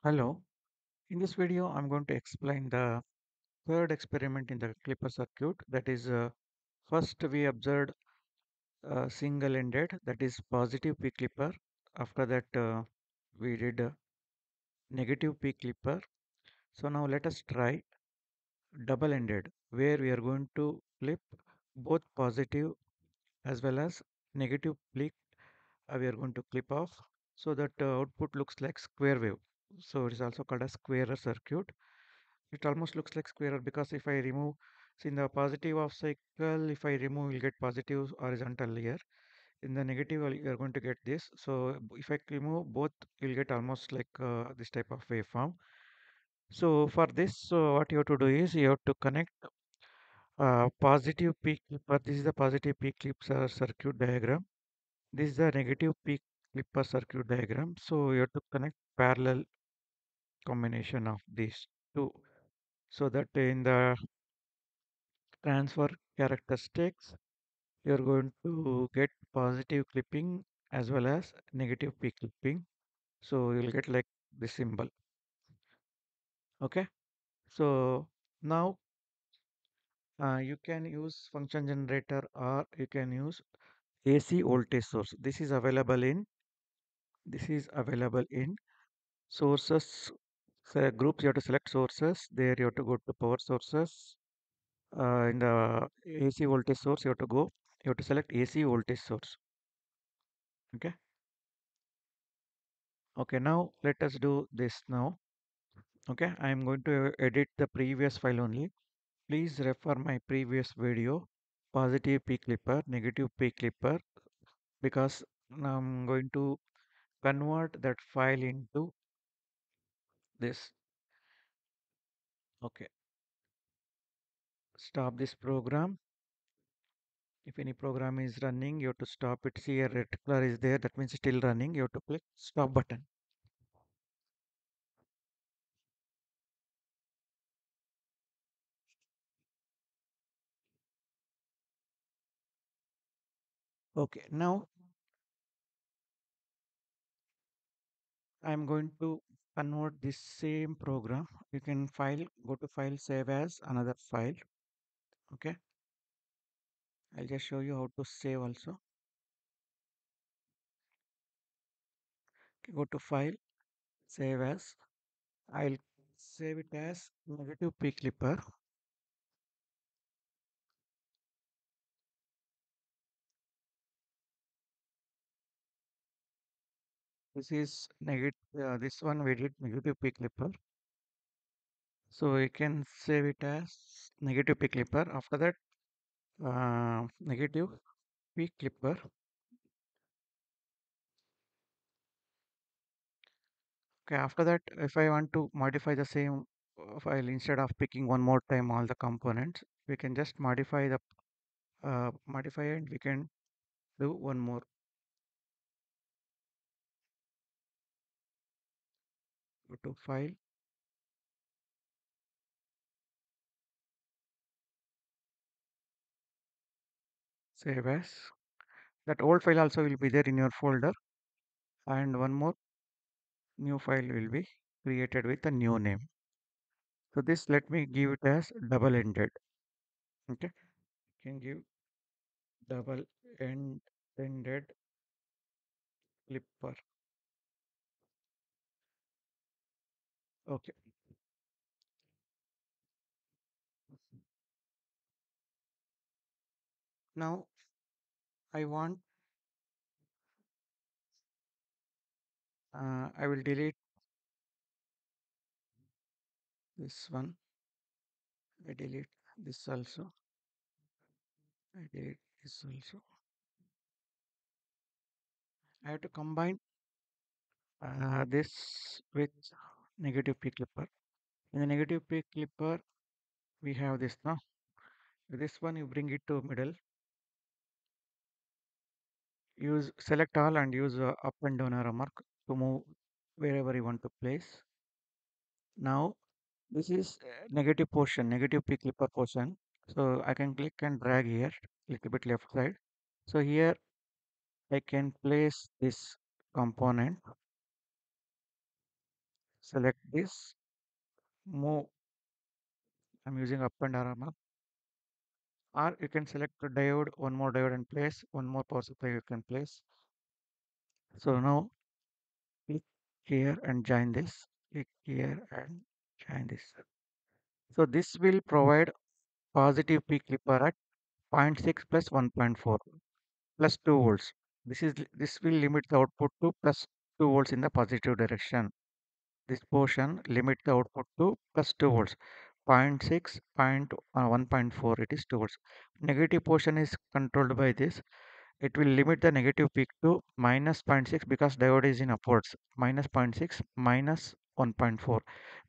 Hello. In this video, I'm going to explain the third experiment in the clipper circuit. That is, first we observed single-ended, that is positive P clipper. After that, we did negative P clipper. So now let us try double-ended, where we are going to clip both positive as well as negative P. We are going to clip off so that output looks like square wave. So it is also called a square circuit. It almost looks like square because if I remove, see in the positive of cycle, if I remove, you'll get positive horizontal here. In the negative, you're going to get this. So if I remove both, you'll get almost like this type of waveform. So for this, so what you have to do is you have to connect positive peak clipper. This is the positive peak clipper circuit diagram. This is the negative peak clipper circuit diagram. So you have to connect parallel combination of these two so that in the transfer characteristics you're going to get positive clipping as well as negative peak clipping, so you'll get like this symbol. Okay, so now you can use function generator or you can use AC voltage source. This is available in sources. So groups, you have to select sources. There you have to go to power sources. In the AC voltage source, you have to select AC voltage source. Okay. Okay, now let us do this now. Okay, I am going to edit the previous file only. Please refer my previous video, positive P clipper, negative P clipper, because now I'm going to convert that file into this. Okay, stop this program. If any program is running, you have to stop it. See a red color is there, that means it's still running. You have to click stop button. Okay, now I'm going to convert this same program. You can go to file, save as another file. Okay, I'll just show you how to save also. Okay, go to file, save as. I'll save it as negative P clipper. This is negative. This one we did negative P clipper. So we can save it as negative P clipper. After that, negative P clipper. Okay, after that, if I want to modify the same file, instead of picking one more time all the components, we can just modify and we can do one more. Go to file, save as. That old file also will be there in your folder, and one more new file will be created with a new name. So this, let me give it as double ended. Okay, can give double ended clipper. Okay, now I want, I will delete this one. I delete this also. I delete this also. I have to combine this with negative P clipper. In the negative P clipper, we have this now. This one you bring it to middle. Use select all and use up and down arrow mark to move wherever you want to place. Now this is negative portion, negative P clipper portion. So I can click and drag here, little bit left side. So here I can place this component. select this, move. I'm using up and arrow, or you can select the diode, one more diode and place, one more power supply you can place. So now click here and join this, click here and join this. So this will provide positive peak clipper at zero point 0.6 plus 1.4 plus 2 volts. This will limit the output to plus 2 volts in the positive direction. This portion limit the output to plus 2 volts. Point 0.6, 1.4, it is 2 volts. Negative portion is controlled by this. It will limit the negative peak to minus zero point 0.6 because diode is in upwards. Minus zero point 0.6, minus 1.4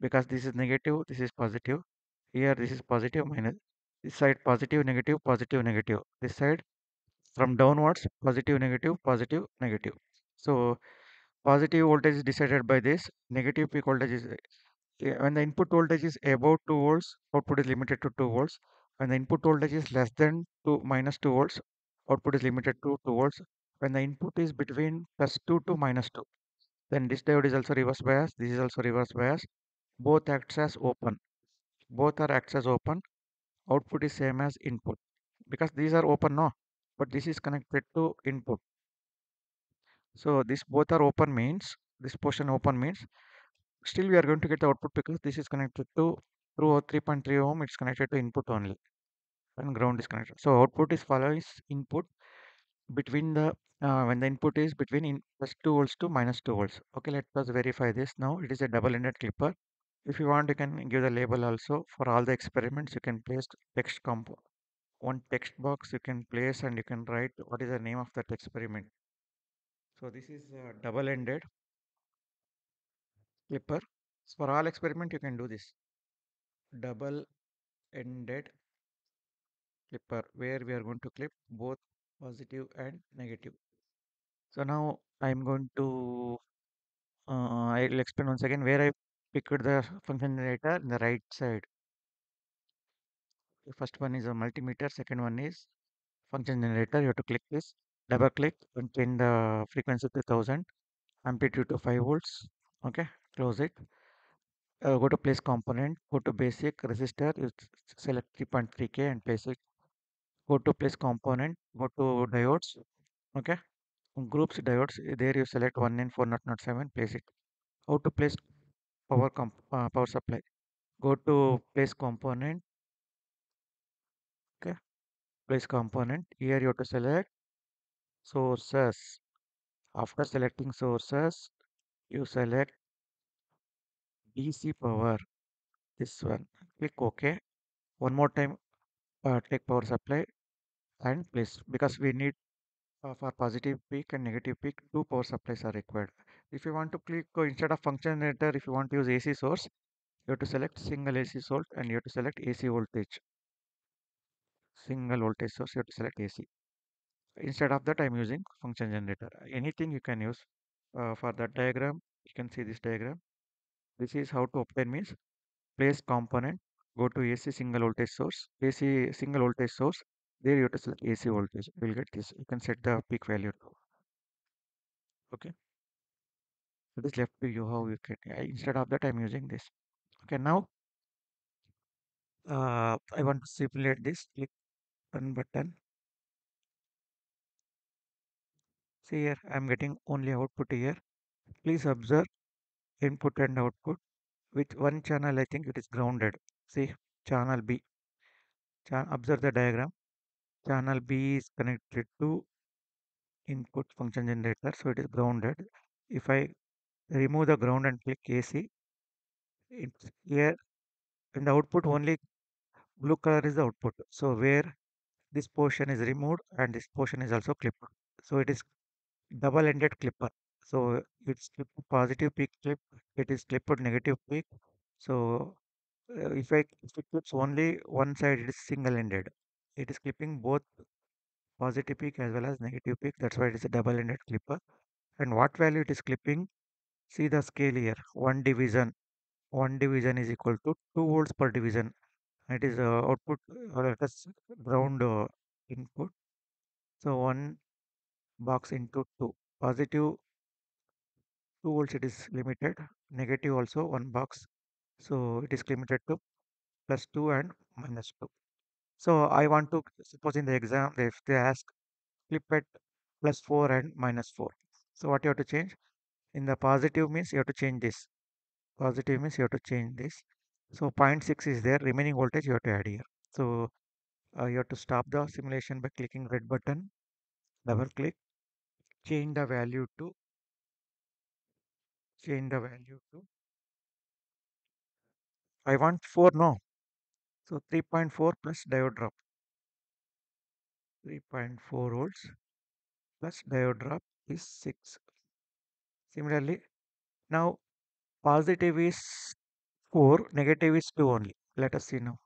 because this is negative, this is positive. Here this is positive, minus. This side positive, negative, positive, negative. This side from downwards, positive, negative, positive, negative. So positive voltage is decided by this. Negative peak voltage is when the input voltage is above 2 volts, output is limited to 2 volts. When the input voltage is less than 2 minus 2 volts, output is limited to 2 volts. When the input is between plus 2 to minus 2, then this diode is also reverse bias. This is also reverse bias. Both acts as open. Both are acts as open. Output is same as input because these are open now, but this is connected to input. So this both are open means this portion open means still we are going to get the output because this is connected to through 3.3 ohm. It's connected to input only and ground is connected. So output is follows input between the when the input is between plus 2 volts to minus 2 volts. Okay, let us verify this now. It is a double-ended clipper. If you want, you can give the label also. For all the experiments, you can place text comp one text box you can place and you can write what is the name of that experiment. So this is a double-ended clipper. So for all experiment, you can do this double-ended clipper where we are going to clip both positive and negative. So now I'm going to I'll explain once again where I picked the function generator in the right side. The first one is a multimeter, second one is function generator. You have to click this, double click and change the frequency to 1000, amplitude to 5 volts. Okay, close it. Go to place component, go to basic resistor, you select 3.3K and place it. Go to place component, go to diodes. Okay, groups diodes, there you select 1N4007, place it. How to place power supply? Go to place component. Okay, place component. Here you have to select sources. After selecting sources, you select DC power. This one. Click OK. One more time, take power supply and place because we need for positive peak and negative peak, two power supplies are required. If you want to click instead of function generator, if you want to use AC source, you have to select single AC source and you have to select AC voltage. Single voltage source, you have to select AC. Instead of that, I'm using function generator. Anything you can use. For that diagram, you can see this diagram. This is how to obtain means place component, go to AC single voltage source, AC single voltage source. There you have to select AC voltage. You will get this. You can set the peak value too. Okay. It is left to you how you can. Instead of that, I'm using this. Okay. Now, I want to simulate this. Click run button. See here, I'm getting only output here. Please observe input and output. With one channel, I think it is grounded. See, channel B. Observe the diagram. Channel B is connected to input function generator, so it is grounded. If I remove the ground and click AC, it's here and the output only blue color is the output. So where this portion is removed and this portion is also clipped. So it is double-ended clipper. So it's clipped positive peak clip, it is clipped negative peak. So if it clips only one side, it is single-ended. It is clipping both positive peak as well as negative peak. That's why it is a double-ended clipper. And what value it is clipping? See the scale here. One division. One division is equal to 2 volts per division. It is output or let us ground input. So one box into two. Positive 2 volts it is limited. negative also one box. So it is limited to plus 2 and minus 2. So I want to suppose in the exam if they ask flip at plus 4 and minus 4. So what you have to change? In the positive means you have to change this. Positive means you have to change this. So zero point 0.6 is there. Remaining voltage you have to add here. So you have to stop the simulation by clicking red button. Double click. Change the value to change the value to. I want 4 no. So 3.4 plus diode drop. 3.4 volts plus diode drop is 6. Similarly, now positive is 4, negative is 2 only. Let us see now.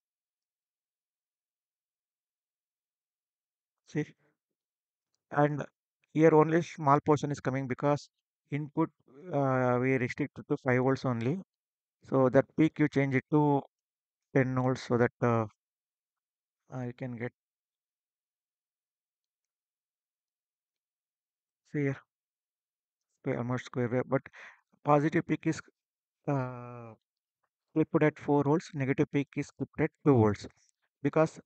See, and here only small portion is coming because input we restrict to 5 volts only. So that peak you change it to 10 volts so that you can get, see here, almost square wave. But positive peak is uh, clipped at 4 volts, negative peak is clipped at 2 volts. Because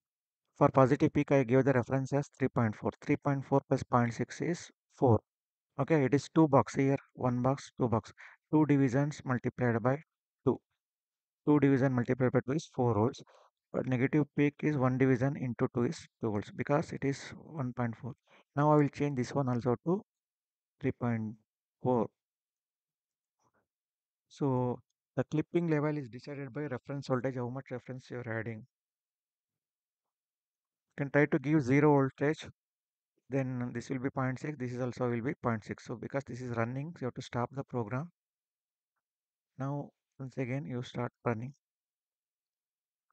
for positive peak, I give the reference as 3.4. 3.4 plus zero point 0.6 is 4. Okay, it is 2 box here, 1 box, 2 box. 2 divisions multiplied by 2. 2 division multiplied by 2 is 4 volts. But negative peak is 1 division into 2 is 2 volts because it is 1.4. Now I will change this one also to 3.4. So the clipping level is decided by reference voltage, how much reference you are adding. You can try to give 0 voltage, then this will be zero point 0.6, this is also will be zero point 0.6. So because this is running, so you have to stop the program. Now once again you start running.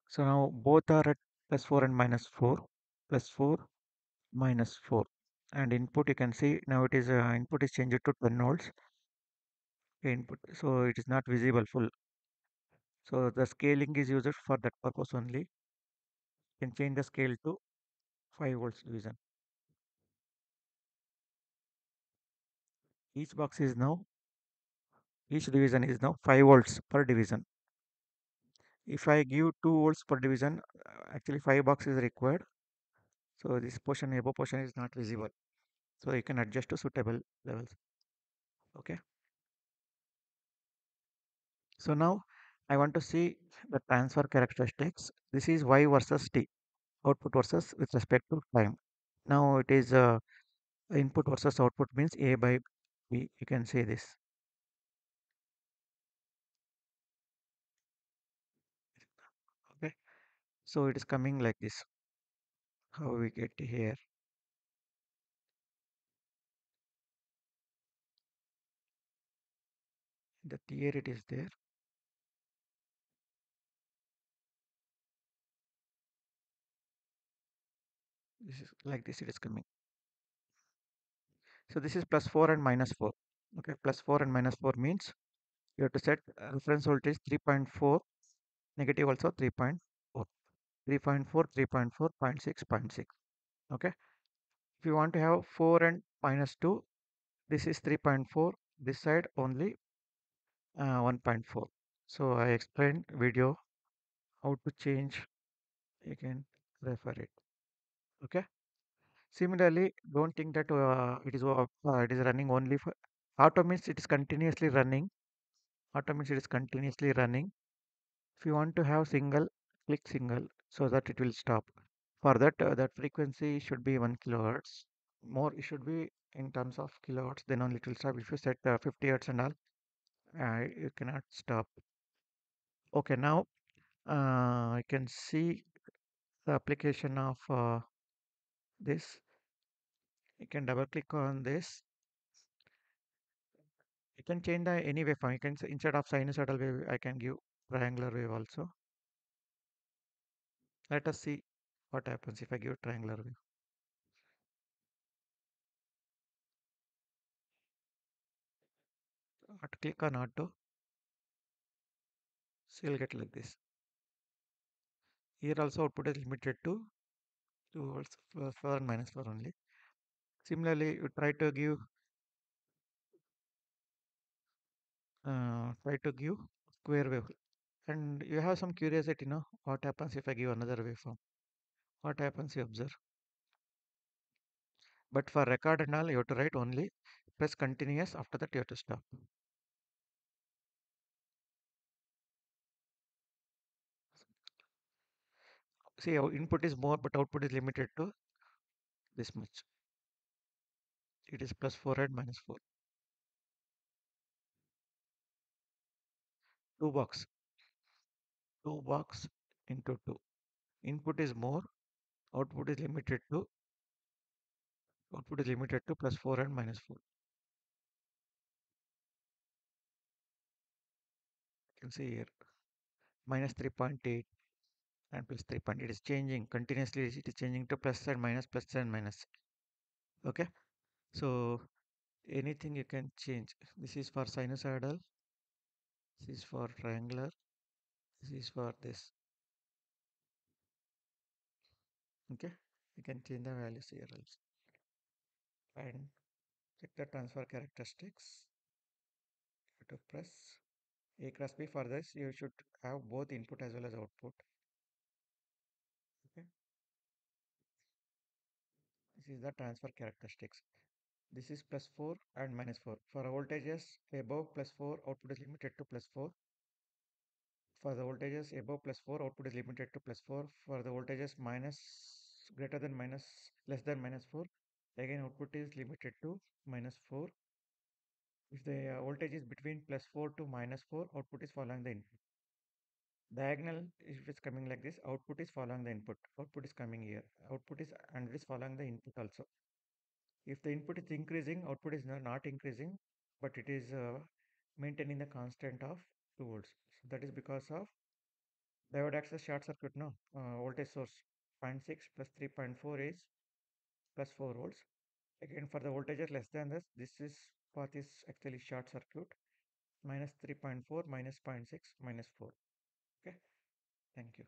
So now both are at plus 4 and minus 4, plus 4, minus 4. And input you can see now it is input is changed to 10 volts input. So it is not visible full. So the scaling is used for that purpose only. You can change the scale to 5 volts division. Each box is now, each division is now 5 volts per division. If I give 2 volts per division, actually 5 box is required. So this portion, above portion is not visible. So you can adjust to suitable levels. Okay. So now I want to see the transfer characteristics. This is Y versus T, output versus with respect to time. Now it is input versus output means A by B. You can say this. Okay. So it is coming like this. How we get here? The here it is there. This is like this. It is coming. So this is plus 4 and minus 4. Okay. Plus 4 and minus 4 means you have to set reference voltage 3.4, negative also 3.4. 3.4, 3.4, 0.6, 0.6. Okay. If you want to have 4 and minus 2, this is 3.4. This side only 1.4. So I explained video how to change. You can refer it. Okay. Similarly, don't think that it is running only for auto means it is continuously running. Auto means it is continuously running. If you want to have single, click single so that it will stop. For that, that frequency should be 1 kilohertz. More, it should be in terms of kilohertz. Then only it will stop. If you set 50 hertz and all, you cannot stop. Okay, now I can see the application of this. You can double click on this. You can change the any waveform. You can instead of sinusoidal wave, I can give triangular wave also. Let us see what happens if I give triangular wave. Click on auto. So you'll get like this. Here also output is limited to 2 volts for 4 and minus 4 only. Similarly, you try to give try to give square wave. And you have some curiosity, what happens if I give another waveform? What happens you observe? But for record and all, you have to write only press continuous. After that, you have to stop. See, our input is more, but output is limited to this much. It is plus 4 and minus 4. 2 box. 2 box into 2. Input is more, output is limited to plus 4 and minus 4. You can see here minus 3.8 and plus 3.8. It is changing continuously. It is changing to plus and minus, plus and minus. Okay. So anything you can change. This is for sinusoidal. This is for triangular. This is for this. Okay. You can change the values here also. And check the transfer characteristics. You have to press A cross B. For this, you should have both input as well as output. Okay. This is the transfer characteristics. This is plus 4 and minus 4. For voltages above plus 4, output is limited to plus 4. For the voltages above plus 4, output is limited to plus 4. For the voltages minus greater than minus less than minus 4, again output is limited to minus 4. If the voltage is between plus 4 to minus 4, output is following the input. Diagonal, if it's coming like this, output is following the input. Output is coming here. Output is and it is following the input also. If the input is increasing, output is not increasing, but it is maintaining the constant of 2 volts. So that is because of diode access short circuit. No, voltage source zero point 0.6 plus 3.4 is plus 4 volts. Again, for the voltages less than this is path is actually short circuit. Minus 3.4 minus 0.6 minus 4. Okay, thank you.